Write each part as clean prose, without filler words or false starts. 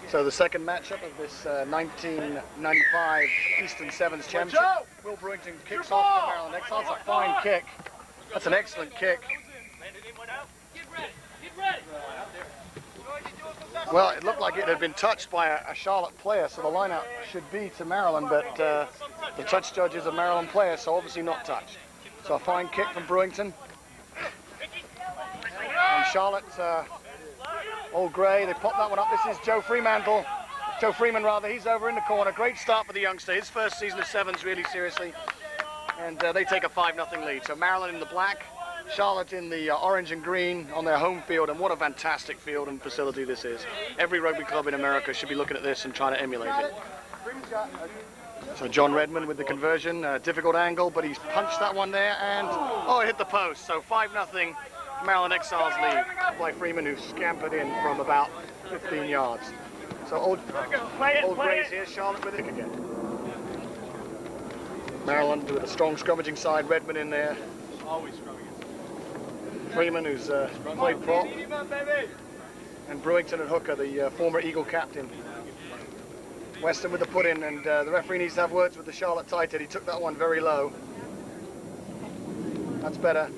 So the second matchup of this 1995 Eastern Sevens Championship. Will Brewington kicks off for Maryland Exiles. That's a fine kick. That's an excellent kick. Well, it looked like it had been touched by a Charlotte player, so the lineup should be to Maryland, but the touch judge is a Maryland player, so obviously not touched. So a fine kick from Brewington. And Charlotte, Old Gray, they popped that one up. This is Joe Freeman rather, he's over in the corner. Great start for the youngster, his first season of sevens really seriously. And they take a 5-0 lead. So Maryland in the black, Charlotte in the orange and green on their home field, and what a fantastic field and facility this is. Every rugby club in America should be looking at this and trying to emulate it. So John Redmond with the conversion, difficult angle, but he's punched that one there, and oh, it hit the post. So 5-0 Maryland Exiles lead by Freeman, who scampered in from about 15 yards. So Old Gray's here, Charlotte with it again. Maryland with a strong scrummaging side, Redmond in there. Always scrumming. Freeman, who's played prop, and Brewington at hooker, the former Eagle captain. Weston with the put-in, and the referee needs to have words with the Charlotte tight head. He took that one very low. That's better.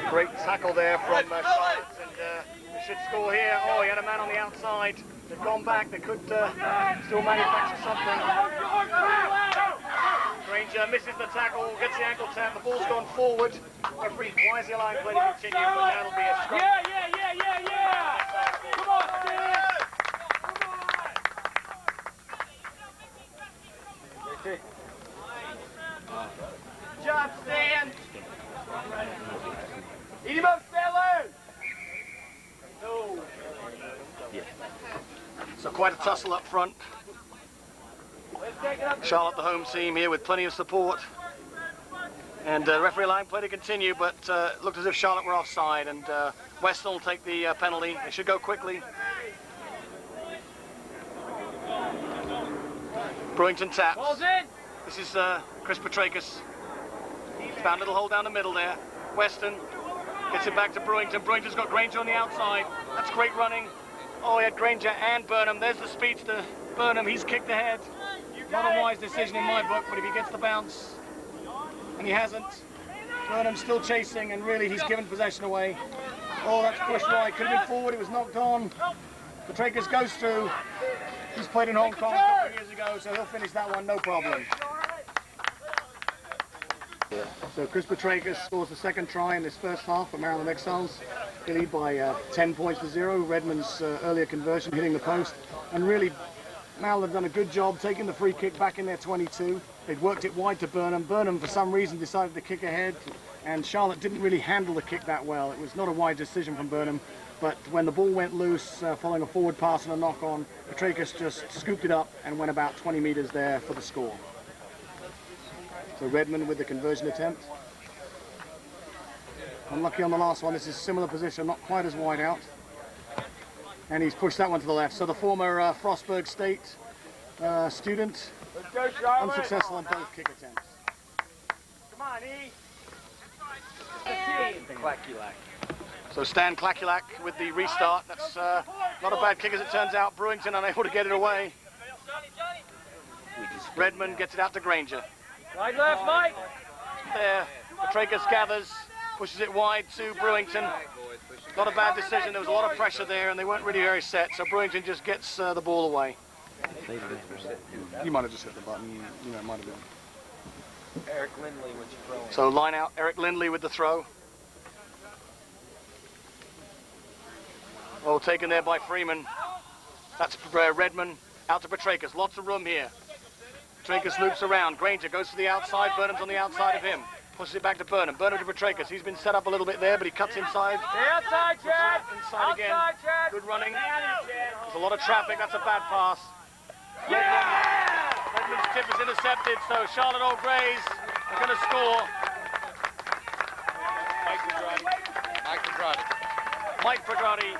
Great tackle there from Charlotte, and they should score here. Oh, he had a man on the outside. They've gone back. They could still manufacture something. Granger misses the tackle, gets the ankle tap, the ball's gone forward. Referee, why is the line play to continue? But that'll be a scrum. Yeah! Come on, Stan! Good job, Stan! Eat him up, Stanley! No. Yeah. So quite a tussle up front. Charlotte, the home team, here with plenty of support. And referee line play to continue, but looked as if Charlotte were offside, and Weston will take the penalty. They should go quickly. Brewington taps. This is Chris Petrakis. He's found a little hole down the middle there. Weston gets it back to Brewington. Brewington's got Granger on the outside. That's great running. Oh, he had Granger and Burnham. There's the speedster. Burnham, he's kicked ahead. Not a wise decision in my book, but if he gets the bounce, and he hasn't, Burnham's still chasing, and really he's given possession away. Oh, that's pushed wide. Could have been forward. It was knocked on. Petrakis goes through. He's played in Hong Kong a couple of years ago, so he'll finish that one, no problem. So Chris Petrakis scores the second try in this first half for Maryland Exiles. They lead by 10 points to 0. Redmond's earlier conversion hitting the post, and really Maryland have done a good job taking the free kick back in their 22. They'd worked it wide to Burnham. Burnham, for some reason, decided to kick ahead, and Charlotte didn't really handle the kick that well. It was not a wide decision from Burnham, but when the ball went loose, following a forward pass and a knock-on, Petrakis just scooped it up and went about 20 meters there for the score. So Redmond with the conversion attempt. Unlucky on the last one. This is a similar position, not quite as wide out. And he's pushed that one to the left. So the former Frostburg State student, unsuccessful on both kick attempts. Come on, E. So Stan Klakulak with the restart. That's not a bad kick as it turns out. Brewington unable to get it away. Redmond gets it out to Granger. Right, left, Mike. There, Petrakis gathers, pushes it wide to Brewington. Not a bad decision. There was a lot of pressure there, and they weren't really very set. So Brewington just gets the ball away. You might have just hit the button. You know, it might have been. Eric Lindley with your throw. So line out. Eric Lindley with the throw. Oh, taken there by Freeman. That's Redmond out to Petrakis. Lots of room here. Petrakis loops around. Granger goes to the outside. Burnham's on the outside of him. Pushes it back to Burnham. Burnham to Petrakis. He's been set up a little bit there, but he cuts inside. Stay outside, Chad. Inside again. Chad. Good running. There's a lot of traffic. That's a bad pass. Yeah! Redmond's tip is intercepted, so Charlotte Old Grays are going to score. Mike Pedrati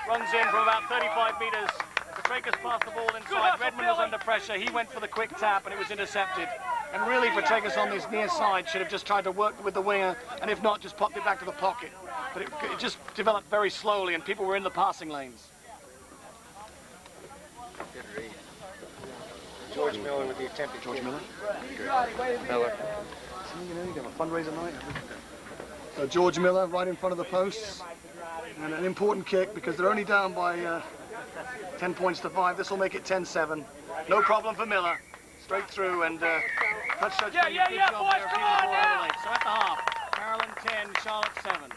runs in from about 35 meters. Petrakis passed the ball inside. Redmond was under pressure. He went for the quick tap, and it was intercepted. And really, for Tragus on this near side, should have just tried to work with the winger, and if not, just popped it back to the pocket. But it just developed very slowly, and people were in the passing lanes. Good read. George Miller with the attempt. George Miller? Miller. You know, you have a fundraiser night. So George Miller right in front of the posts. And an important kick because they're only down by 10 points to 5. This will make it 10-7. No problem for Miller. Straight through and touch good job there. So at the half, Maryland 10, Charlotte 7.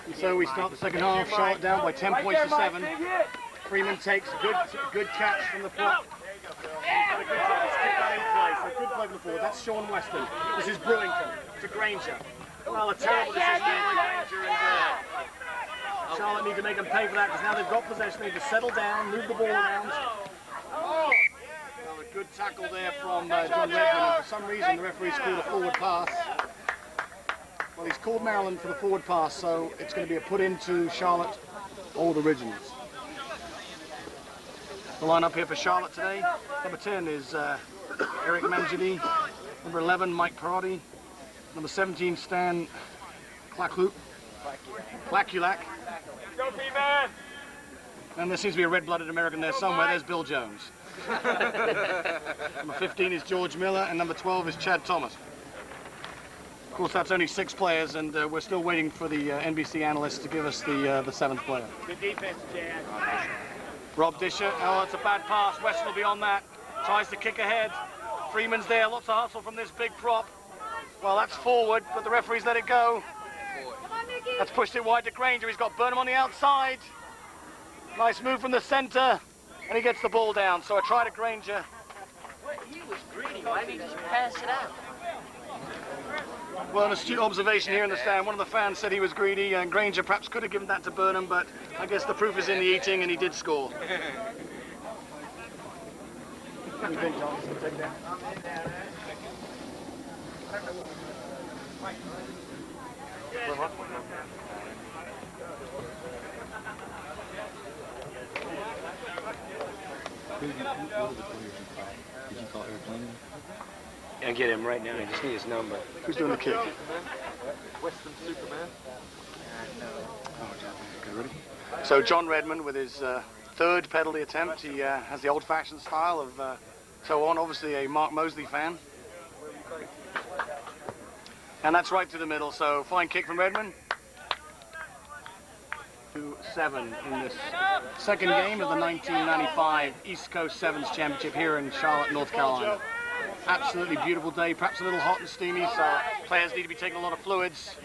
And so we start the second half. Charlotte down by 10 points to 7. Freeman takes a good catch from the prop. He's got a good job. He's kept that in place. A good play from the forward. That's Sean Weston. This is Brewington to Granger. Well, a terrible decision by Granger, and Charlotte need to make them pay for that because now they've got possession. They need to settle down, move the ball around. Well, a good tackle there from John Redmond, and for some reason the referee's called a forward pass. Well, he's called Maryland for the forward pass, so it's going to be a put into Charlotte Old Originals. The lineup here for Charlotte today. Number 10 is Eric Manjidi. Number 11, Mike Perotti. Number 17, Stan Klakulak. Go, B-man! And there seems to be a red-blooded American there somewhere. There's Bill Jones. Number 15 is George Miller, and number 12 is Chad Thomas. Of course, that's only 6 players, and we're still waiting for the NBC analysts to give us the 7th player. Good defense, Chad. Rob Disher. Oh, that's a bad pass. Weston will be on that. Tries to kick ahead. Freeman's there. Lots of hustle from this big prop. Well, that's forward, but the referee's let it go. That's pushed it wide to Granger. He's got Burnham on the outside. Nice move from the center, and he gets the ball down. So a try to Granger. He was greedy. Why didn't he just pass it out? Well, an astute observation here in the stand. One of the fans said he was greedy, and Granger perhaps could have given that to Burnham, but I guess the proof is in the eating, and he did score. What do you think, John? Take that. Did you call airplane? I get him right now. I just need his number. Who's doing the kick? Western Superman. Okay, ready? So John Redmond with his 3rd penalty attempt. He has the old-fashioned style of toe on, obviously a Mark Mosley fan. And that's right through the middle, so fine kick from Redmond. 2-7 in this second game of the 1995 East Coast Sevens Championship here in Charlotte, North Carolina. Absolutely beautiful day, perhaps a little hot and steamy, so players need to be taking a lot of fluids.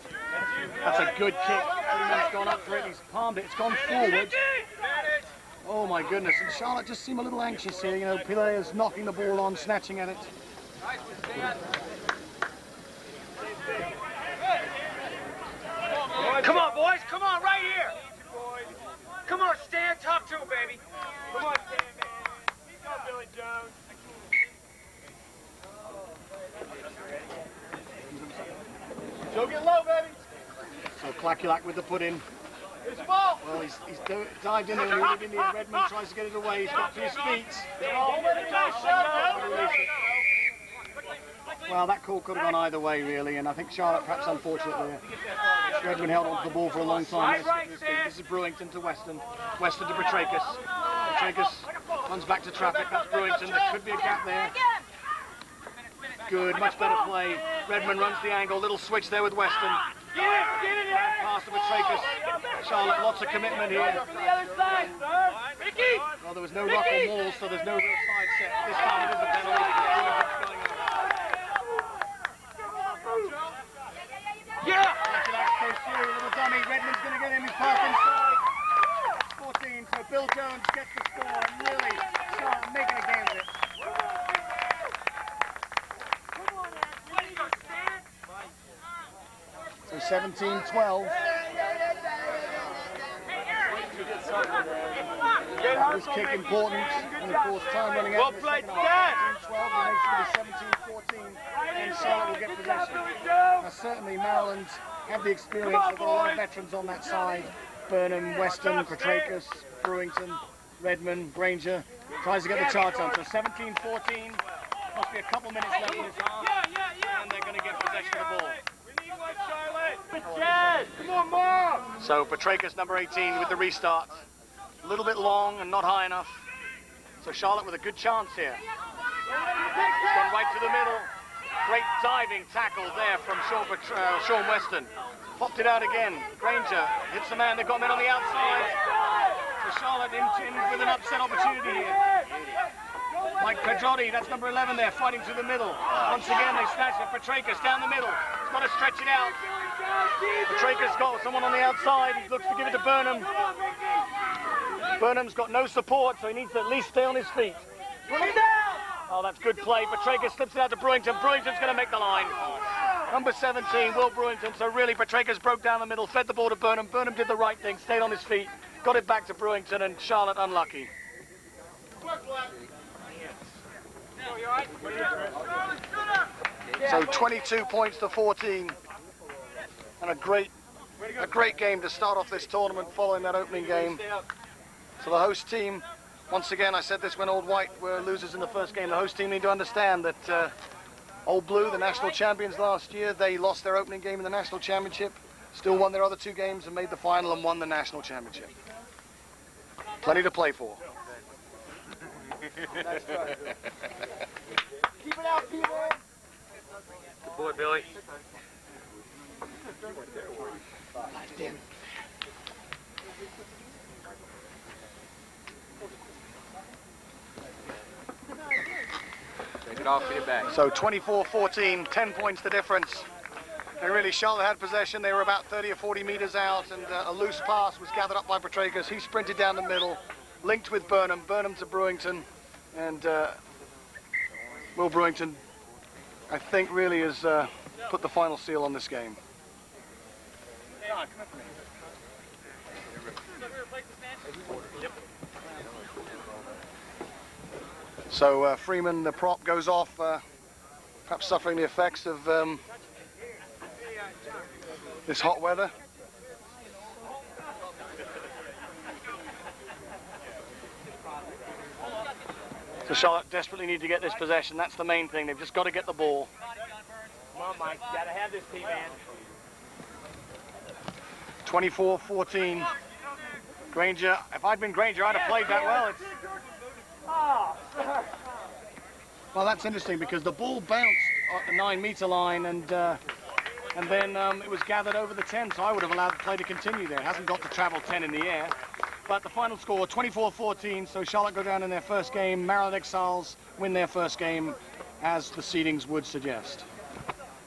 That's a good kick. Freeman's gone up for it, he's palmed it, it's gone forward. Oh my goodness, and Charlotte just seem a little anxious here, you know, players knocking the ball on, snatching at it. Come on, boys. Come on, right here. Come on, Stan. Talk to him, baby. Come on, Stan, man. Go, Billy Jones. Joe, get low, baby. So Klakulak with the put-in. Well, he's dived in there and really didn't. Redmond tries to get it away. He's got to his feet. Well, that call could have gone either way, really, and I think Charlotte, perhaps unfortunately, Redmond held onto the ball for a long time. This is Brewington to Weston. Weston to Petracus. Petracus runs back to traffic. That's Brewington. There could be a gap there. Good, much better play. Redmond runs the angle. Little switch there with Weston. Pass to Petracus. Charlotte, lots of commitment here. Well, there was no rock or wall, so there's no real side set. This time it is a penalty. Yeah! Goes through, little dummy. Redmond's going to get him. He's passed inside. 14, so Bill Jones gets the score and really start making a game of it. So 17-12. This kick important, and of course time running out. Well played, Dad! 17-12, and makes it 17-14, and Charlotte will get possession. Now certainly Maryland have the experience, they've got a lot of veterans on that side. Burnham, Weston, Petracus, Brewington, Redmond, Granger. Tries to get the charge on, so 17-14. Must be a couple minutes left in this half. And they're going to get possession of the ball. We need one, Charlotte. Come on, Mom. So Petracas, number 18, with the restart. A little bit long and not high enough. So Charlotte with a good chance here. It's gone right to the middle. Great diving tackle there from Sean Weston. Popped it out again. Granger hits the man. They've got men on the outside. So Charlotte in with an upset opportunity here. Mike Pedrotti, that's number 11 there, fighting through the middle. Once again, they snatch it. Petracas down the middle. He's got to stretch it out. Petracas got someone on the outside. He looks to give it to Burnham. Burnham's got no support, so he needs to at least stay on his feet. Oh, that's good play. Petracas slips it out to Brewington. Brewington's going to make the line. Number 17, Will Brewington. So really, Petracas broke down the middle, fed the ball to Burnham. Burnham did the right thing, stayed on his feet, got it back to Brewington, and Charlotte unlucky. So 22 points to 14. And a great game to start off this tournament following that opening game. So the host team, once again, I said this when Old White were losers in the first game, the host team need to understand that Old Blue, the national champions last year, they lost their opening game in the national championship, still won their other two games and made the final and won the national championship. Plenty to play for. Keep it out, people. Good boy, Billy. Take it off, get it back. So 24-14, 10 points the difference. And really, Charlotte had possession. They were about 30 or 40 meters out, and a loose pass was gathered up by Petracas. He sprinted down the middle, linked with Burnham. Burnham to Brewington, and Will Brewington, I think, really has put the final seal on this game. So Freeman, the prop, goes off, perhaps suffering the effects of this hot weather. So Charlotte desperately need to get this possession. That's the main thing. They've just got to get the ball. Come on, Mike. You gotta have this team, man. 24-14. Granger, if I'd been Granger, I'd have played that well. Well, that's interesting because the ball bounced at the 9-meter line and then it was gathered over the 10, so I would have allowed the play to continue there. It hasn't got to travel 10 in the air. But the final score, 24-14, so Charlotte go down in their first game. Maryland Exiles win their first game, as the seedings would suggest.